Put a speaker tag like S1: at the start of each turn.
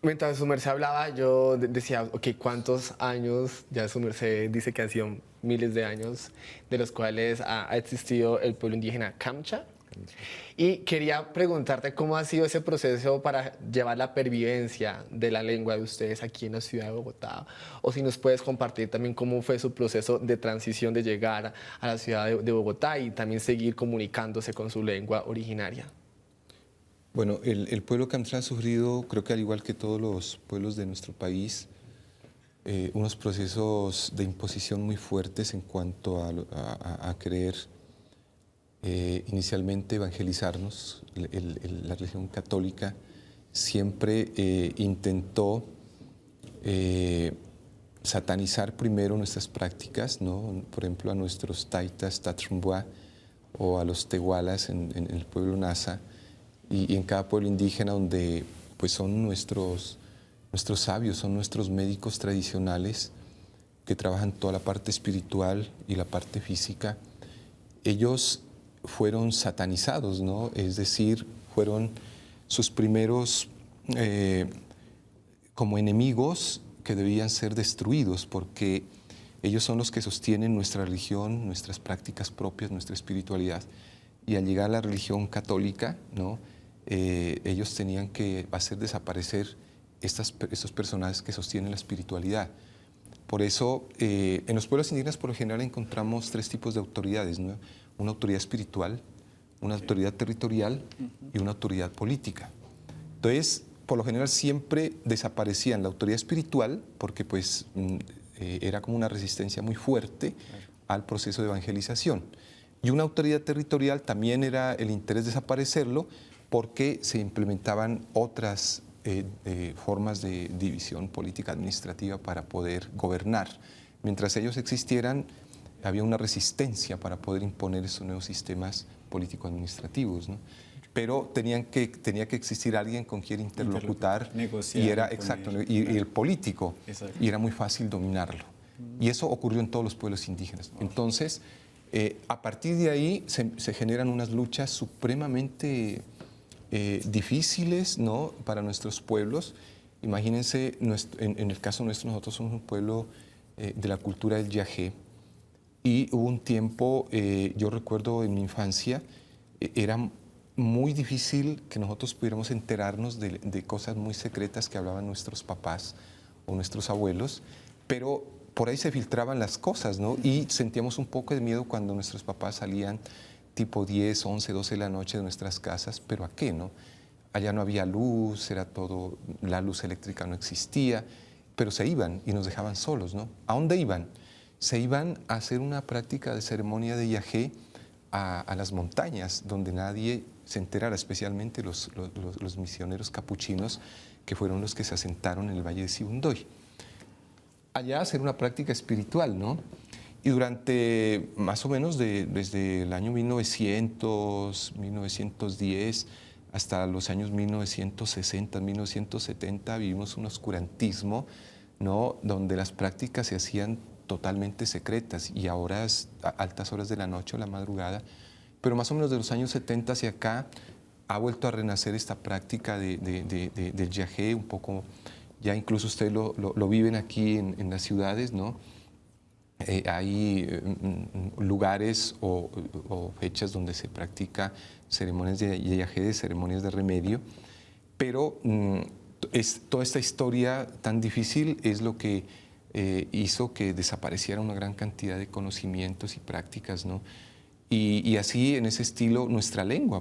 S1: Mientras su merced hablaba, yo decía, ok, ¿cuántos años? Ya su merced dice que han sido miles de años, de los cuales ha existido el pueblo indígena Kamcha. Y quería preguntarte cómo ha sido ese proceso para llevar la pervivencia de la lengua de ustedes aquí en la ciudad de Bogotá. O si nos puedes compartir también cómo fue su proceso de transición de llegar a la ciudad de Bogotá y también seguir comunicándose con su lengua originaria.
S2: Bueno, el pueblo Kamsra ha sufrido, creo que al igual que todos los pueblos de nuestro país, unos procesos de imposición muy fuertes en cuanto a querer inicialmente evangelizarnos. La religión católica siempre intentó satanizar primero nuestras prácticas, ¿no? Por ejemplo, a nuestros taitas, tatrumbuá, o a los tehualas en el pueblo Nasa, y en cada pueblo indígena donde pues son nuestros sabios, son nuestros médicos tradicionales que trabajan toda la parte espiritual y la parte física. Ellos fueron satanizados, ¿no? Es decir, fueron sus primeros como enemigos que debían ser destruidos, porque ellos son los que sostienen nuestra religión, nuestras prácticas propias, nuestra espiritualidad. Y al llegar a la religión católica, ¿no? Ellos tenían que hacer desaparecer estos personajes que sostienen la espiritualidad. Por eso, en los pueblos indígenas por lo general encontramos tres tipos de autoridades, ¿no? Una autoridad espiritual, una autoridad territorial y una autoridad política. Entonces, por lo general siempre desaparecían la autoridad espiritual porque pues era como una resistencia muy fuerte al proceso de evangelización. Y una autoridad territorial también era el interés de desaparecerlo porque se implementaban otras formas de división política administrativa para poder gobernar. Mientras ellos existieran, había una resistencia para poder imponer esos nuevos sistemas político-administrativos, ¿no? Pero tenía que existir alguien con quien interlocutar,
S3: negociar,
S2: y era exacto, y el político,
S3: exacto.
S2: y era muy fácil dominarlo. Y eso ocurrió en todos los pueblos indígenas. Entonces, a partir de ahí se generan unas luchas supremamente difíciles, ¿no? Para nuestros pueblos. Imagínense, en el caso nuestro, nosotros somos un pueblo de la cultura del yagé, y hubo un tiempo, yo recuerdo en mi infancia, era muy difícil que nosotros pudiéramos enterarnos de cosas muy secretas que hablaban nuestros papás o nuestros abuelos, pero por ahí se filtraban las cosas, ¿no? Y sentíamos un poco de miedo cuando nuestros papás salían tipo 10, 11, 12 de la noche de nuestras casas, pero ¿a qué, no? Allá no había luz, era todo, la luz eléctrica no existía, pero se iban y nos dejaban solos, ¿no? ¿A dónde iban? Se iban a hacer una práctica de ceremonia de yagé a las montañas, donde nadie se enterara, especialmente los misioneros capuchinos, que fueron los que se asentaron en el Valle de Sibundoy. Allá hacer una práctica espiritual, ¿no? Y durante más o menos desde el año 1900, 1910 hasta los años 1960, 1970 vivimos un oscurantismo, ¿no? Donde las prácticas se hacían totalmente secretas y a horas, a altas horas de la noche o la madrugada, pero más o menos de los años 70 hacia acá ha vuelto a renacer esta práctica del yagé, un poco, ya incluso ustedes lo viven aquí en las ciudades, ¿no? Hay lugares o fechas donde se practica ceremonias de yagé, ceremonias de remedio, pero toda esta historia tan difícil es lo que hizo que desapareciera una gran cantidad de conocimientos y prácticas, ¿no? Y así, en ese estilo, nuestra lengua,